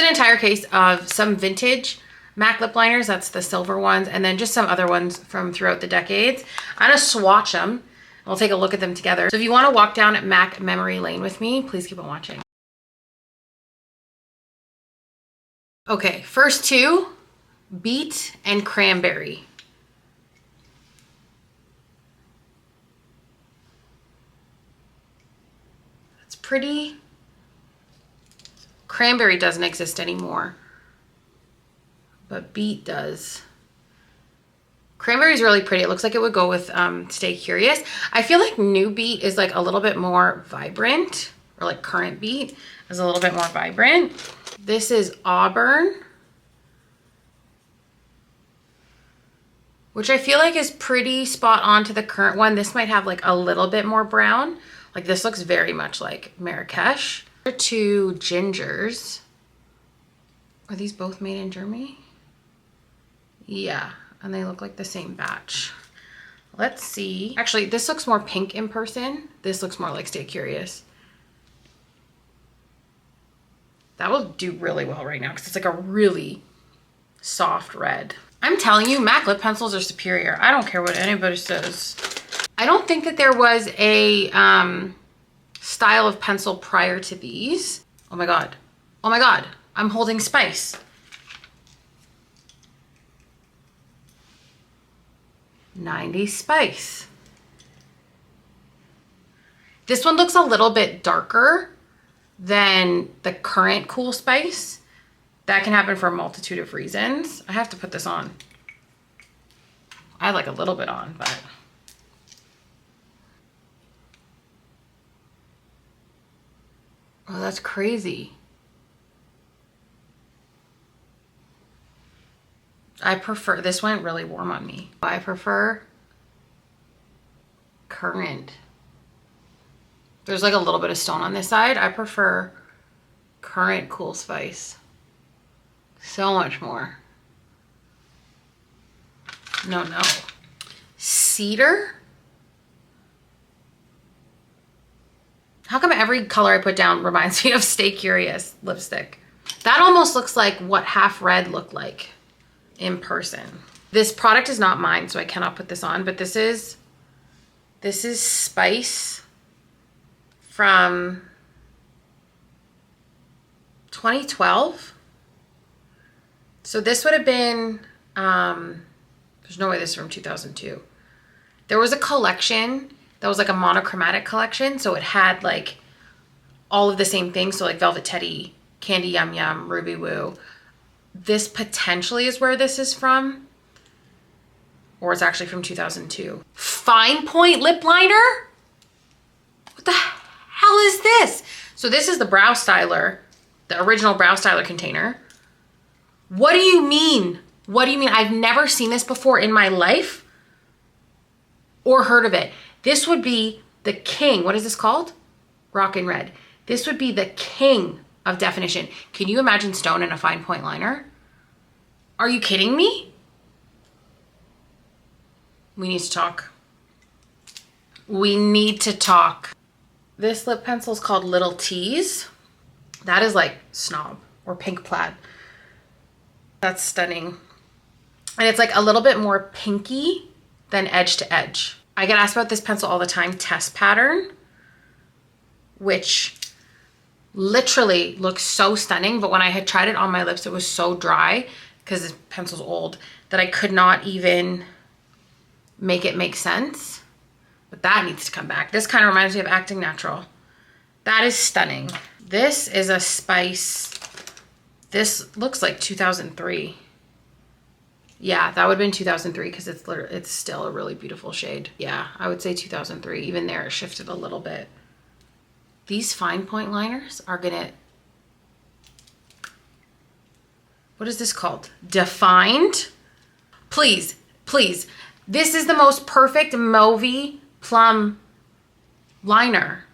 entire case of some vintage MAC lip liners. That's the silver ones. And then just some other ones from throughout the decades. I'm gonna swatch them. We'll take a look at them together. So if you want to walk down MAC memory lane with me, please keep on watching. Okay, first two, Beet and Cranberry. It's pretty. Cranberry doesn't exist anymore, but Beet does. Cranberry is really pretty. It looks like it would go with Stay Curious. I feel like new Beet is like a little bit more vibrant, or like current Beet is a little bit more vibrant. This is Auburn, which I feel like is pretty spot on to the current one. This might have like a little bit more brown. Like this looks very much like Marrakesh. Two Gingers. Are these both made in Germany? Yeah. And they look like the same batch. Let's see. Actually, this looks more pink in person. This looks more like Stay Curious. That will do really well right now because it's like a really soft red. I'm telling you, MAC lip pencils are superior. I don't care what anybody says. I don't think that there was a style of pencil prior to these. Oh my God. Oh my God. I'm holding Spice. 90s Spice. This one looks a little bit darker than the current Cool Spice. That can happen for a multitude of reasons. I have to put this on. I have like a little bit on, but. Oh, that's crazy. I prefer, this went really warm on me. I prefer current. There's like a little bit of stone on this side. I prefer current Cool Spice. So much more. No. Cedar? How come every color I put down reminds me of Stay Curious lipstick? That almost looks like what Half Red looked like in person. This product is not mine, so I cannot put this on, but this is Spice from 2012. So this would have been, there's no way this is from 2002. There was a collection that was like a monochromatic collection. So it had like all of the same things. So like Velvet Teddy, Candy Yum Yum, Ruby Woo. This potentially is where this is from. Or it's actually from 2002. Fine Point lip liner? What the hell is this? So this is the Brow Styler, the original Brow Styler container. What do you mean? What do you mean? I've never seen this before in my life or heard of it. This would be the king. What is this called? Rockin' Red. This would be the king of definition. Can you imagine stone in a fine point liner? Are you kidding me? We need to talk. We need to talk. This lip pencil is called Little Tease. That is like Snob or Pink Plaid. That's stunning. And it's like a little bit more pinky than edge to edge. I get asked about this pencil all the time, Test Pattern, which literally looks so stunning. But when I had tried it on my lips, it was so dry because this pencil's old that I could not even make it make sense. But that needs to come back. This kind of reminds me of Acting Natural. That is stunning. This is a Spice. This looks like 2003. Yeah, that would have been 2003 because it's still a really beautiful shade. Yeah, I would say 2003. Even there, it shifted a little bit. These fine point liners are gonna, what is this called? Defined? Please, please. This is the most perfect mauvey plum liner.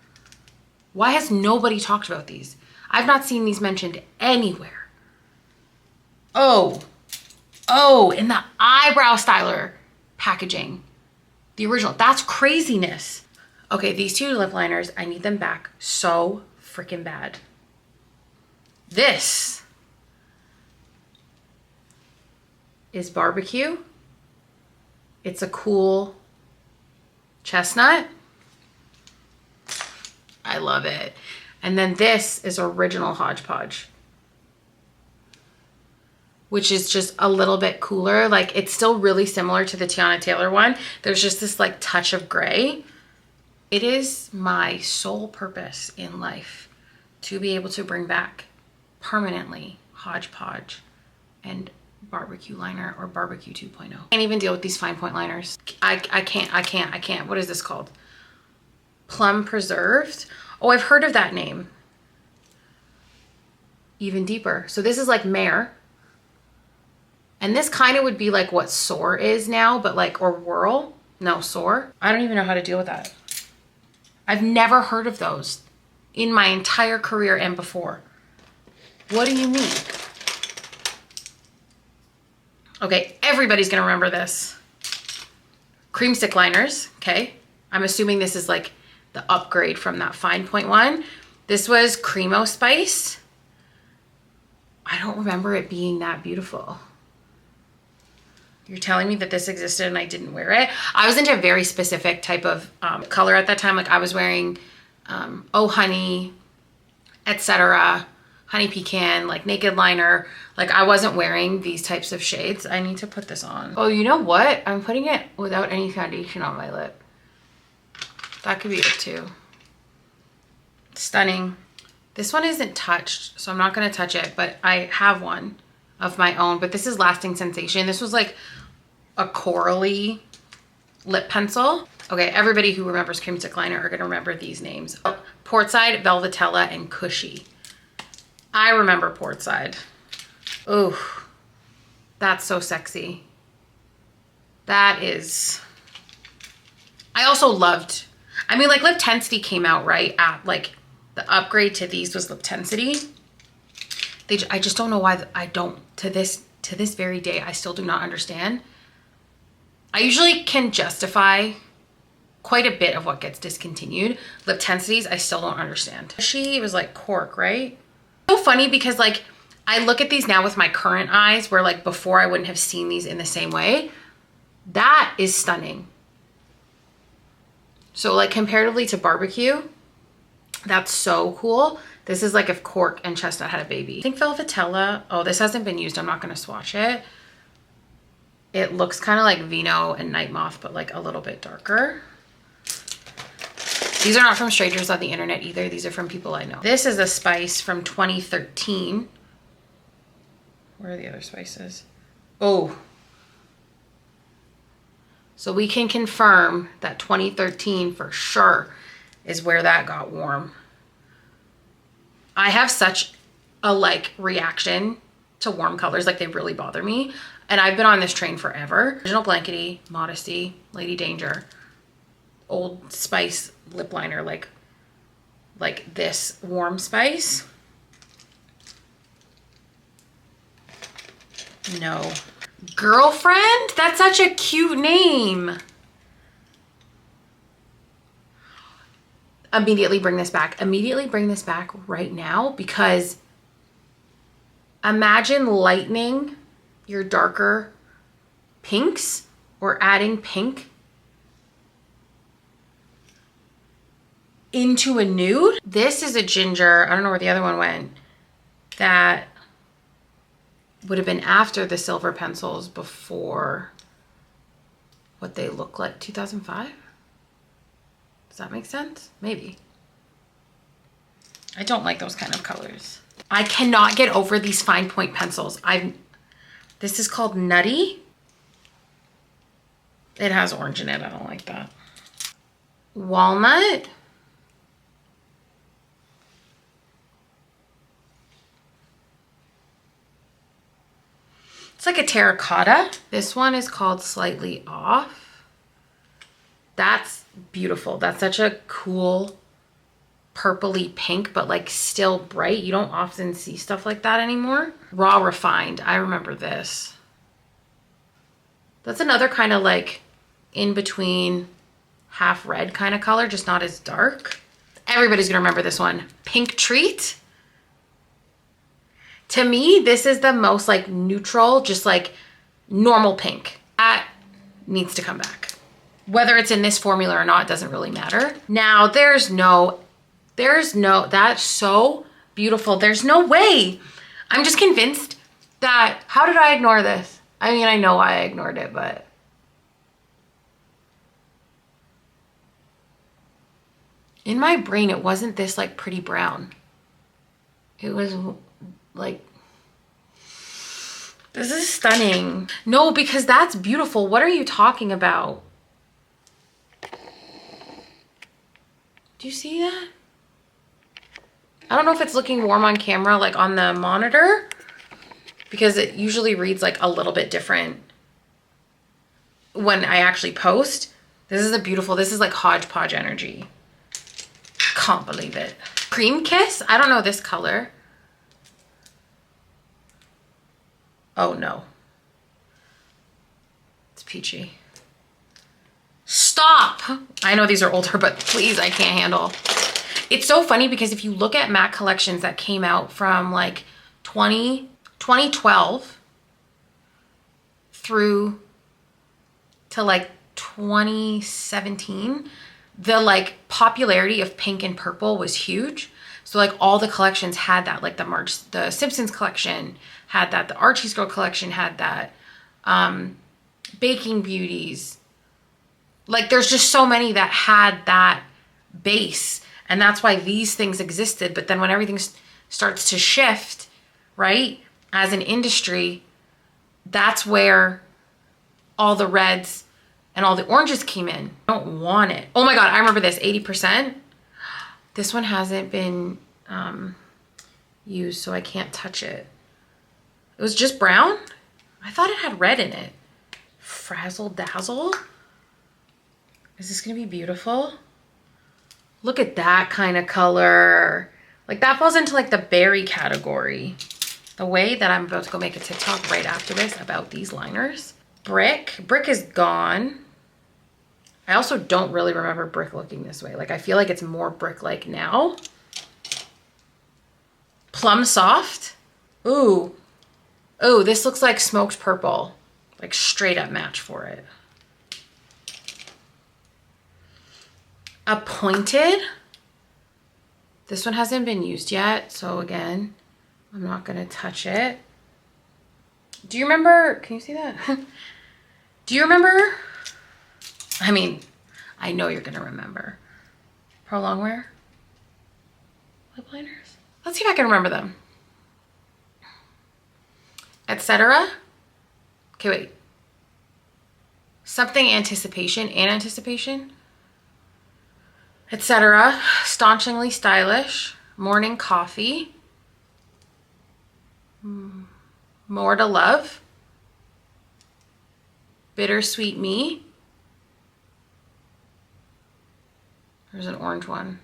Why has nobody talked about these? I've not seen these mentioned anywhere. Oh, in the Eyebrow Styler packaging. The original. That's craziness. Okay, these two lip liners, I need them back so freaking bad. This is barbecue. It's a cool chestnut. I love it. And then this is original hodgepodge, which is just a little bit cooler. Like, it's still really similar to the Tiana Taylor one. There's just this like touch of gray. It is my sole purpose in life to be able to bring back permanently hodgepodge and barbecue liner, or barbecue 2.0. Can't even deal with these fine point liners. I can't. What is this called? Plum preserved. Oh, I've heard of that name. Even deeper. So this is like Mare. And this kind of would be like what Soar is now, but like, or Whirl. No, Soar. I don't even know how to deal with that. I've never heard of those in my entire career and before. What do you mean? Okay, everybody's gonna remember this. Creamstick liners, okay? I'm assuming this is like the upgrade from that fine point one. This was Cremo Spice. I don't remember it being that beautiful. You're telling me that this existed and I didn't wear it? I was into a very specific type of color at that time. Like, I was wearing Oh Honey, etc., Honey Pecan, like Naked Liner. Like, I wasn't wearing these types of shades. I need to put this on. Oh, you know what? I'm putting it without any foundation on my lip. That could be it too. Stunning. This one isn't touched, so I'm not gonna touch it, but I have one of my own, but this is Lasting Sensation. This was like a corally lip pencil. Okay, everybody who remembers Creamstick liner are gonna remember these names. Portside, Velvetella, and Cushy. I remember Portside. Ooh, that's so sexy. That is, I also loved, I mean, like, Lip Tensity came out right at, like, the upgrade to these was Lip Tensity. I just don't know why I don't, to this very day, I still do not understand. I usually can justify quite a bit of what gets discontinued. Lip Tensities, I still don't understand. She was like cork, right? So funny because, like, I look at these now with my current eyes where, like, before I wouldn't have seen these in the same way. That is stunning. So, like, comparatively to barbecue, that's so cool. This is like if cork and chestnut had a baby. I think Velvetella, oh, this hasn't been used. I'm not gonna swatch it. It looks kind of like Vino and Night Moth, but like a little bit darker. These are not from strangers on the internet either. These are from people I know. This is a spice from 2013. Where are the other spices? Oh. So we can confirm that 2013 for sure is where that got warm. I have such a like reaction to warm colors, like they really bother me. And I've been on this train forever. Original Blankety, Modesty, Lady Danger, Old Spice lip liner, like this warm spice. No. Girlfriend? That's such a cute name. Immediately bring this back. Immediately bring this back right now, because imagine lightening your darker pinks or adding pink into a nude. This is a ginger. I don't know where the other one went. That would have been after the silver pencils, before what they look like. 2005? Does that make sense? Maybe. I don't like those kind of colors. I cannot get over these fine point pencils. This is called Nutty. It has orange in it. I don't like that. Walnut. It's like a terracotta. This one is called Slightly Off. That's beautiful. That's such a cool purpley pink, but like still bright. You don't often see stuff like that anymore. Raw Refined. I remember this. That's another kind of like in between half red kind of color, just not as dark. Everybody's gonna remember this one. Pink Treat. To me, this is the most like neutral, just like normal pink. That needs to come back. Whether it's in this formula or not doesn't really matter. Now that's so beautiful. There's no way. I'm just convinced that, how did I ignore this? I mean, I know why I ignored it, but. In my brain, it wasn't this like pretty brown. It was like, this is stunning. No, because that's beautiful. What are you talking about? Do you see that? I don't know if it's looking warm on camera, like on the monitor, because it usually reads like a little bit different when I actually post. This is this is like hodgepodge energy. Can't believe it. Cream Kiss? I don't know this color. Oh no. It's peachy. Stop! I know these are older, but please, I can't handle. It's so funny because if you look at MAC collections that came out from like 2012 through to like 2017, the like popularity of pink and purple was huge. So like all the collections had that, like the Simpsons collection had that, the Archie's Girl collection had that, Baking Beauties. Like there's just so many that had that base, and that's why these things existed. But then when everything starts to shift, right, as an industry, that's where all the reds and all the oranges came in. I don't want it. Oh my God, I remember this, 80%. This one hasn't been used, so I can't touch it. It was just brown? I thought it had red in it. Frazzle Dazzle? Is this gonna be beautiful? Look at that kind of color. Like that falls into like the berry category. The way that I'm about to go make a TikTok right after this about these liners. Brick is gone. I also don't really remember brick looking this way. Like I feel like it's more brick-like now. Plum Soft. Ooh. Oh, this looks like smoked purple. Like straight up match for it. Appointed. This one hasn't been used yet, so again, I'm not gonna touch it. Do you remember, can you see that? Do you remember? I mean, I know you're gonna remember. Pro Longwear lip liners. Let's see if I can remember them. Etc. Okay, wait. Something Anticipation and Anticipation. Etc. Staunchingly Stylish. Morning Coffee. More to Love. Bittersweet Me. There's an orange one.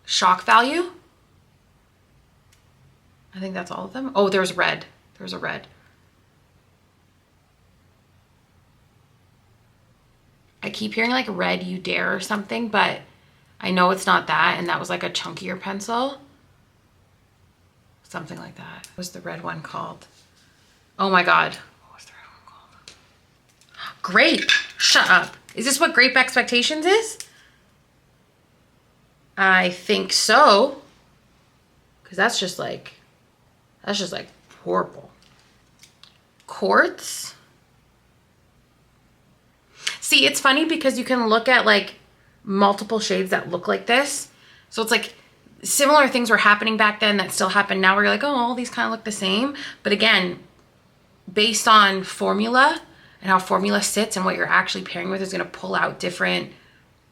Shock Value. I think that's all of them. Oh, there's red. There's a red. I keep hearing like Red You Dare or something, but I know it's not that. And that was like a chunkier pencil. Something like that. What was the red one called? Oh my God. What was the red one called? Grape. Shut up. Is this what Grape Expectations is? I think so. Because that's just like purple. Quartz. See, it's funny because you can look at like multiple shades that look like this. So it's like similar things were happening back then that still happen now where you're like, oh, all these kind of look the same. But again, based on formula and how formula sits and what you're actually pairing with is going to pull out different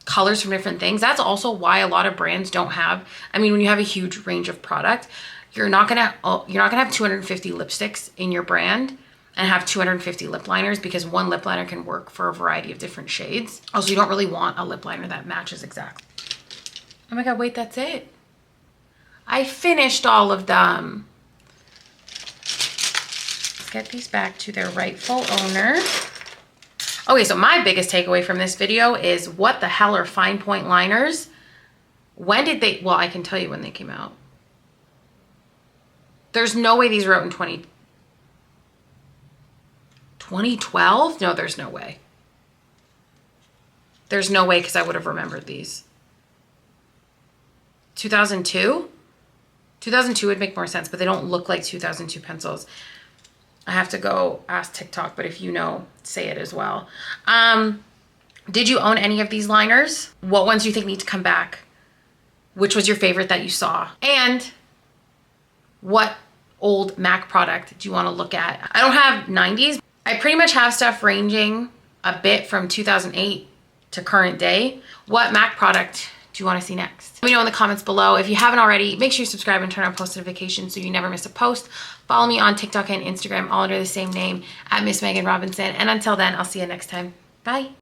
colors from different things. That's also why a lot of brands don't have, I mean, when you have a huge range of product, you're not gonna have 250 lipsticks in your brand and have 250 lip liners, because one lip liner can work for a variety of different shades. Also, you don't really want a lip liner that matches exactly. Oh my God, wait, that's it. I finished all of them. Let's get these back to their rightful owner. Okay, so my biggest takeaway from this video is what the hell are fine point liners? When did they, well, I can tell you when they came out. There's no way these were out in 2012? No, there's no way. There's no way, because I would have remembered these. 2002? 2002 would make more sense, but they don't look like 2002 pencils. I have to go ask TikTok, but if you know, say it as well. Did you own any of these liners? What ones do you think need to come back? Which was your favorite that you saw? And what old MAC product do you want to look at? I don't have 90s. I pretty much have stuff ranging a bit from 2008 to current day. What MAC product do you want to see next? Let me know in the comments below. If you haven't already, make sure you subscribe and turn on post notifications so you never miss a post. Follow me on TikTok and Instagram, all under the same name, at Miss Megan Robinson. And until then, I'll see you next time. Bye.